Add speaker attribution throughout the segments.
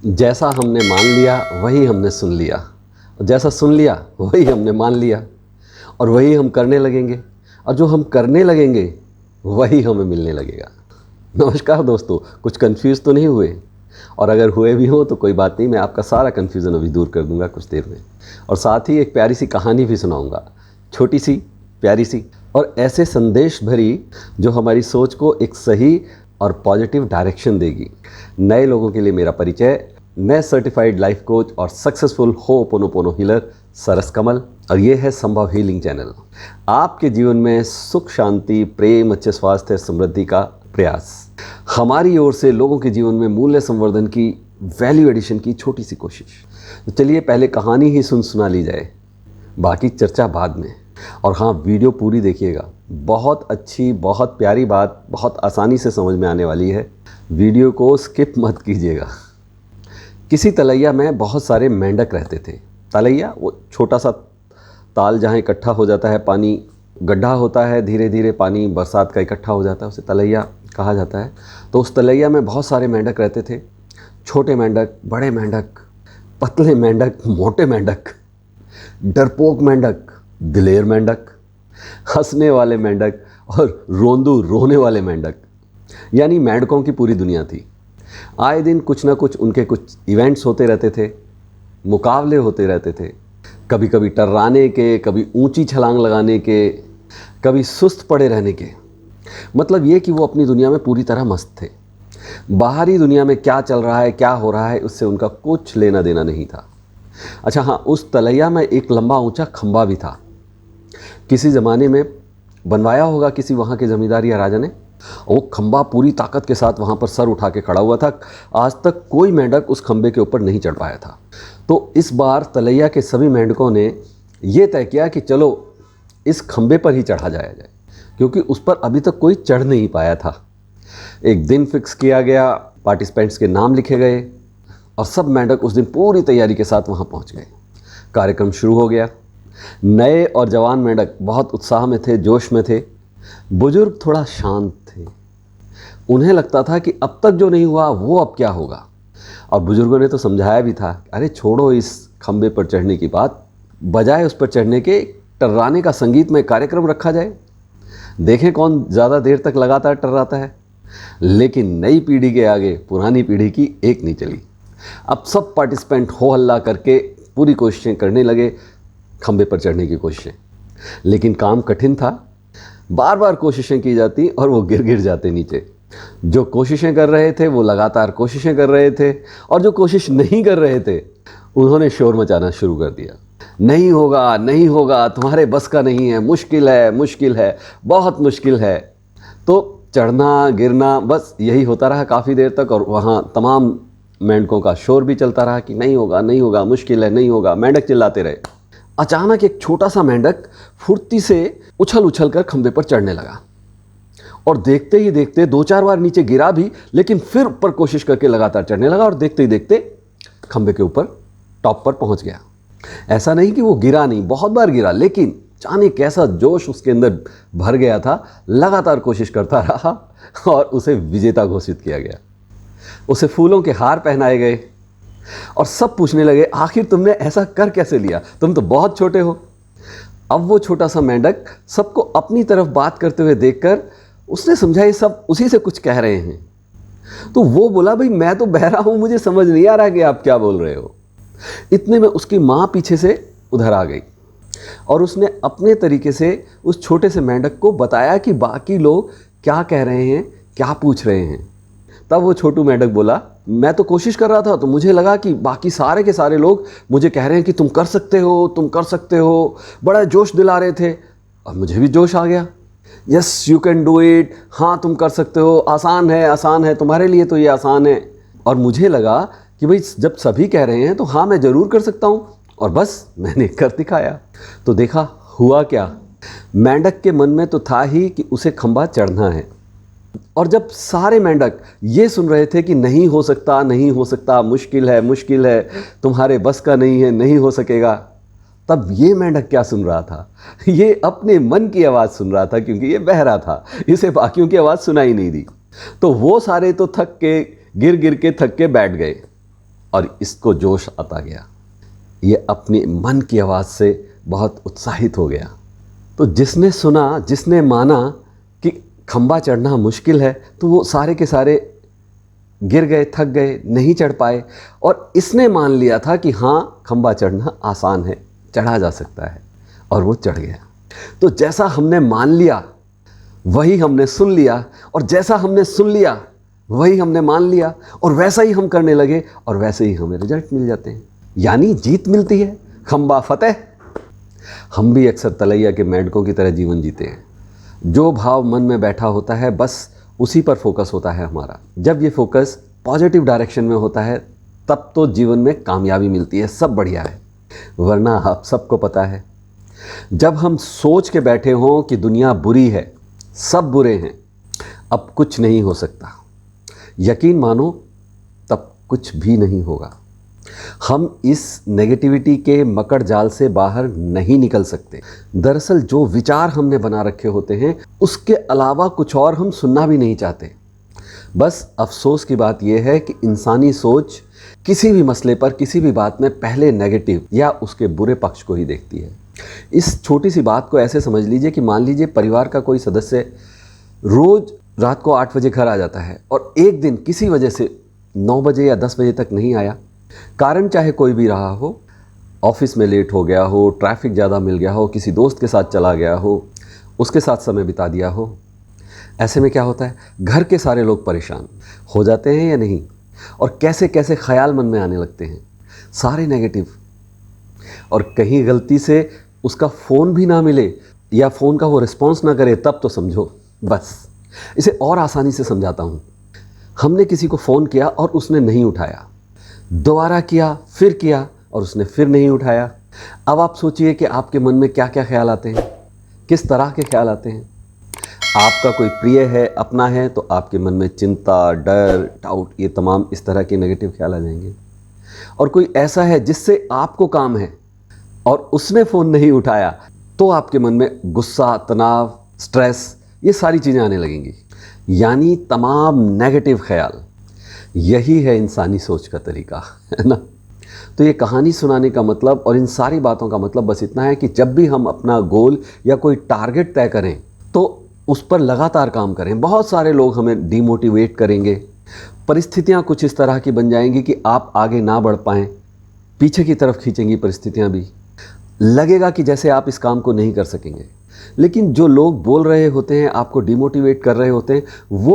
Speaker 1: जैसा हमने मान लिया वही हमने सुन लिया, और जैसा सुन लिया वही हमने मान लिया, और वही हम करने लगेंगे, और जो हम करने लगेंगे वही हमें मिलने लगेगा। नमस्कार दोस्तों, कुछ कंफ्यूज तो नहीं हुए? और अगर हुए भी हो तो कोई बात नहीं, मैं आपका सारा कन्फ्यूज़न अभी दूर कर दूंगा कुछ देर में। और साथ ही एक प्यारी सी कहानी भी सुनाऊंगा, छोटी सी प्यारी सी, और ऐसे संदेश भरी जो हमारी सोच को एक सही और पॉजिटिव डायरेक्शन देगी। नए लोगों के लिए मेरा परिचय, मैं सर्टिफाइड लाइफ कोच और सक्सेसफुल होपोनोपोनो हीलर सरस कमल, और ये है संभव हीलिंग चैनल। आपके जीवन में सुख, शांति, प्रेम, अच्छे स्वास्थ्य, समृद्धि का प्रयास। हमारी ओर से लोगों के जीवन में मूल्य संवर्धन की, वैल्यू एडिशन की छोटी सी कोशिश। तो चलिए पहले कहानी ही सुना ली जाए, बाकी चर्चा बाद में। और हाँ, वीडियो पूरी देखिएगा, बहुत अच्छी, बहुत प्यारी बात, बहुत आसानी से समझ में आने वाली है। वीडियो को स्किप मत कीजिएगा। किसी तलैया में बहुत सारे मेंढक रहते थे। तलैया वो छोटा सा ताल जहाँ इकट्ठा हो जाता है, पानी गड्ढा होता है, धीरे धीरे पानी बरसात का इकट्ठा हो जाता है, उसे तलैया कहा जाता है। तो उस तलैया में बहुत सारे मेंढक रहते थे। छोटे मेंढक, बड़े मेंढक, पतले मेंढक, मोटे मेंढक, डरपोक मेंढक, दिलेर मेंढक, हंसने वाले मेंढक और रोंदू रोने वाले मेंढक, यानी मेंढकों की पूरी दुनिया थी। आए दिन कुछ ना कुछ उनके कुछ इवेंट्स होते रहते थे, मुकाबले होते रहते थे, कभी कभी टर्राने के, कभी ऊंची छलांग लगाने के, कभी सुस्त पड़े रहने के। मतलब ये कि वो अपनी दुनिया में पूरी तरह मस्त थे। बाहरी दुनिया में क्या चल रहा है, क्या हो रहा है, उससे उनका कुछ लेना देना नहीं था। अच्छा हाँ, उस तलैया में एक लंबा ऊंचा खंबा भी था। किसी ज़माने में बनवाया होगा किसी वहाँ के ज़मींदार या राजा ने। वो खंबा पूरी ताकत के साथ वहाँ पर सर उठा के खड़ा हुआ था। आज तक कोई मेंढक उस खंबे के ऊपर नहीं चढ़ पाया था। तो इस बार तलैया के सभी मेंढकों ने ये तय किया कि चलो इस खंबे पर ही चढ़ा जाया जाए, क्योंकि उस पर अभी तक कोई चढ़ नहीं पाया था। एक दिन फिक्स किया गया, पार्टिसिपेंट्स के नाम लिखे गए, और सब मेंढक उस दिन पूरी तैयारी के साथ वहाँ पहुँच गए। कार्यक्रम शुरू हो गया। नए और जवान मेंढक बहुत उत्साह में थे, जोश में थे। बुजुर्ग थोड़ा शांत थे। उन्हें लगता था कि अब तक जो नहीं हुआ वो अब क्या होगा। और बुजुर्गों ने तो समझाया भी था, अरे छोड़ो इस खंबे पर चढ़ने की बात, बजाय उस पर चढ़ने के टर्राने का संगीतमय कार्यक्रम रखा जाए, देखें कौन ज़्यादा देर तक लगातार टर्राता है। लेकिन नई पीढ़ी के आगे पुरानी पीढ़ी की एक नहीं चली। अब सब पार्टिसिपेंट हो हल्ला करके पूरी कोशिशें करने लगे, खंबे पर चढ़ने की कोशिशें। लेकिन काम कठिन था, बार बार कोशिशें की जाती और वो गिर गिर जाते नीचे। जो कोशिशें कर रहे थे वो लगातार कोशिशें कर रहे थे, और जो कोशिश नहीं कर रहे थे उन्होंने शोर मचाना शुरू कर दिया, नहीं होगा, नहीं होगा, तुम्हारे बस का नहीं है, मुश्किल है, मुश्किल है, बहुत मुश्किल है। तो चढ़ना गिरना बस यही होता रहा काफ़ी देर तक, और वहाँ तमाम मेंढकों का शोर भी चलता रहा कि नहीं होगा, नहीं होगा, मुश्किल है, नहीं होगा। मेंढक चिल्लाते रहे। अचानक एक छोटा सा मेंढक फुर्ती से उछल उछल कर खंबे पर चढ़ने लगा, और देखते ही देखते 2-4 बार नीचे गिरा भी, लेकिन फिर ऊपर कोशिश करके लगातार चढ़ने लगा, और देखते ही देखते खंबे के ऊपर टॉप पर पहुंच गया। ऐसा नहीं कि वो गिरा नहीं, बहुत बार गिरा, लेकिन जाने कैसा जोश उसके अंदर भर गया था, लगातार कोशिश करता रहा और उसे विजेता घोषित किया गया। उसे फूलों के हार पहनाए गए, और सब पूछने लगे, आखिर तुमने ऐसा कर कैसे लिया, तुम तो बहुत छोटे हो। अब वो छोटा सा मेंढक सबको अपनी तरफ बात करते हुए देखकर उसने समझा ये सब उसी से कुछ कह रहे हैं। तो वो बोला, भाई मैं तो बहरा हूं, मुझे समझ नहीं आ रहा कि आप क्या बोल रहे हो। इतने में उसकी माँ पीछे से उधर आ गई, और उसने अपने तरीके से उस छोटे से मेंढक को बताया कि बाकी लोग क्या कह रहे हैं, क्या पूछ रहे हैं। तब वो छोटू मेंढक बोला, मैं तो कोशिश कर रहा था, तो मुझे लगा कि बाकी सारे के सारे लोग मुझे कह रहे हैं कि तुम कर सकते हो, तुम कर सकते हो, बड़ा जोश दिला रहे थे, और मुझे भी जोश आ गया। Yes you can do it, हाँ तुम कर सकते हो, आसान है, आसान है, तुम्हारे लिए तो ये आसान है। और मुझे लगा कि भाई जब सभी कह रहे हैं तो हाँ मैं ज़रूर कर सकता हूँ, और बस मैंने कर दिखाया। तो देखा हुआ क्या, मेंढक के मन में तो था ही कि उसे खंबा चढ़ना है। और जब सारे मेंढक ये सुन रहे थे कि नहीं हो सकता, नहीं हो सकता, मुश्किल है, मुश्किल है, तुम्हारे बस का नहीं है, नहीं हो सकेगा, तब ये मेंढक क्या सुन रहा था, ये अपने मन की आवाज़ सुन रहा था, क्योंकि ये बहरा था, इसे बाकियों की आवाज़ सुनाई नहीं दी। तो वो सारे तो थक के गिर गिर के थक के बैठ गए, और इसको जोश आता गया। ये अपने मन की आवाज़ से बहुत उत्साहित हो गया। तो जिसने सुना, जिसने माना कि खंबा चढ़ना मुश्किल है, तो वो सारे के सारे गिर गए, थक गए, नहीं चढ़ पाए। और इसने मान लिया था कि हाँ, खंबा चढ़ना आसान है, चढ़ा जा सकता है, और वो चढ़ गया। तो जैसा हमने मान लिया वही हमने सुन लिया, और जैसा हमने सुन लिया वही हमने मान लिया, और वैसा ही हम करने लगे, और वैसे ही हमें रिजल्ट मिल जाते हैं, यानी जीत मिलती है, खंबा फतेह। हम भी अक्सर तलैया के मेंढकों की तरह जीवन जीते हैं। जो भाव मन में बैठा होता है बस उसी पर फोकस होता है हमारा। जब ये फोकस पॉजिटिव डायरेक्शन में होता है तब तो जीवन में कामयाबी मिलती है, सब बढ़िया है। वरना आप सबको पता है, जब हम सोच के बैठे हों कि दुनिया बुरी है, सब बुरे हैं, अब कुछ नहीं हो सकता, यकीन मानो तब कुछ भी नहीं होगा। हम इस नेगेटिविटी के मकड़ जाल से बाहर नहीं निकल सकते। दरअसल जो विचार हमने बना रखे होते हैं उसके अलावा कुछ और हम सुनना भी नहीं चाहते। बस अफसोस की बात यह है कि इंसानी सोच किसी भी मसले पर, किसी भी बात में पहले नेगेटिव या उसके बुरे पक्ष को ही देखती है। इस छोटी सी बात को ऐसे समझ लीजिए कि मान लीजिए परिवार का कोई सदस्य रोज रात को 8 बजे घर आ जाता है और एक दिन किसी वजह से 9 बजे या 10 बजे तक नहीं आया। कारण चाहे कोई भी रहा हो, ऑफिस में लेट हो गया हो, ट्रैफिक ज़्यादा मिल गया हो, किसी दोस्त के साथ चला गया हो, उसके साथ समय बिता दिया हो। ऐसे में क्या होता है, घर के सारे लोग परेशान हो जाते हैं या नहीं, और कैसे कैसे ख्याल मन में आने लगते हैं, सारे नेगेटिव। और कहीं गलती से उसका फ़ोन भी ना मिले या फ़ोन का वो रिस्पॉन्स ना करे तब तो समझो बस। इसे और आसानी से समझाता हूँ। हमने किसी को फ़ोन किया और उसने नहीं उठाया, दोबारा किया, फिर किया और उसने फिर नहीं उठाया। अब आप सोचिए कि आपके मन में क्या क्या ख्याल आते हैं, किस तरह के ख्याल आते हैं। आपका कोई प्रिय है, अपना है, तो आपके मन में चिंता, डर, डाउट, ये तमाम इस तरह के नेगेटिव ख्याल आ जाएंगे। और कोई ऐसा है जिससे आपको काम है और उसने फ़ोन नहीं उठाया, तो आपके मन में गुस्सा, तनाव, स्ट्रेस, ये सारी चीज़ें आने लगेंगी। यानी तमाम नेगेटिव ख्याल। यही है इंसानी सोच का तरीका, है ना। तो ये कहानी सुनाने का मतलब और इन सारी बातों का मतलब बस इतना है कि जब भी हम अपना गोल या कोई टारगेट तय करें तो उस पर लगातार काम करें। बहुत सारे लोग हमें डिमोटिवेट करेंगे, परिस्थितियां कुछ इस तरह की बन जाएंगी कि आप आगे ना बढ़ पाएं, पीछे की तरफ खींचेंगी परिस्थितियां भी। लगेगा कि जैसे आप इस काम को नहीं कर सकेंगे। लेकिन जो लोग बोल रहे होते हैं, आपको डिमोटिवेट कर रहे होते हैं, वो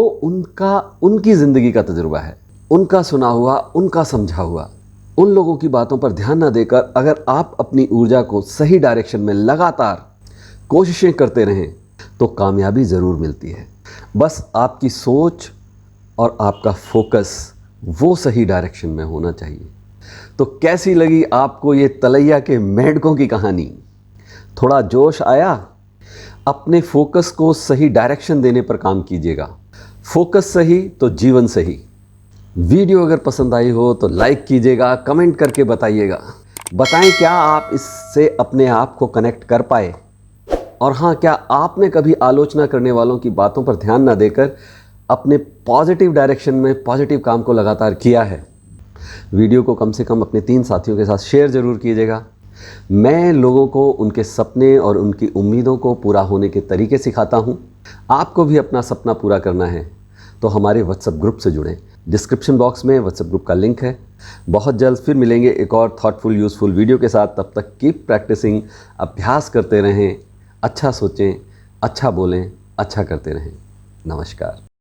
Speaker 1: उनकी ज़िंदगी का तजुर्बा है, उनका सुना हुआ, उनका समझा हुआ। उन लोगों की बातों पर ध्यान न देकर अगर आप अपनी ऊर्जा को सही डायरेक्शन में लगातार कोशिशें करते रहें तो कामयाबी ज़रूर मिलती है। बस आपकी सोच और आपका फोकस वो सही डायरेक्शन में होना चाहिए। तो कैसी लगी आपको ये तलैया के मेंढकों की कहानी? थोड़ा जोश आया? अपने फोकस को सही डायरेक्शन देने पर काम कीजिएगा। फोकस सही तो जीवन सही। वीडियो अगर पसंद आई हो तो लाइक कीजिएगा, कमेंट करके बताइएगा। बताएं क्या आप इससे अपने आप को कनेक्ट कर पाए, और हाँ, क्या आपने कभी आलोचना करने वालों की बातों पर ध्यान ना देकर अपने पॉजिटिव डायरेक्शन में पॉजिटिव काम को लगातार किया है? वीडियो को कम से कम अपने 3 साथियों के साथ शेयर ज़रूर कीजिएगा। मैं लोगों को उनके सपने और उनकी उम्मीदों को पूरा होने के तरीके सिखाता हूँ। आपको भी अपना सपना पूरा करना है तो हमारे व्हाट्सएप ग्रुप से जुड़ें। डिस्क्रिप्शन बॉक्स में व्हाट्सएप ग्रुप का लिंक है। बहुत जल्द फिर मिलेंगे एक और थॉटफुल यूज़फुल वीडियो के साथ। तब तक कीप प्रैक्टिसिंग, अभ्यास करते रहें, अच्छा सोचें, अच्छा बोलें, अच्छा करते रहें। नमस्कार।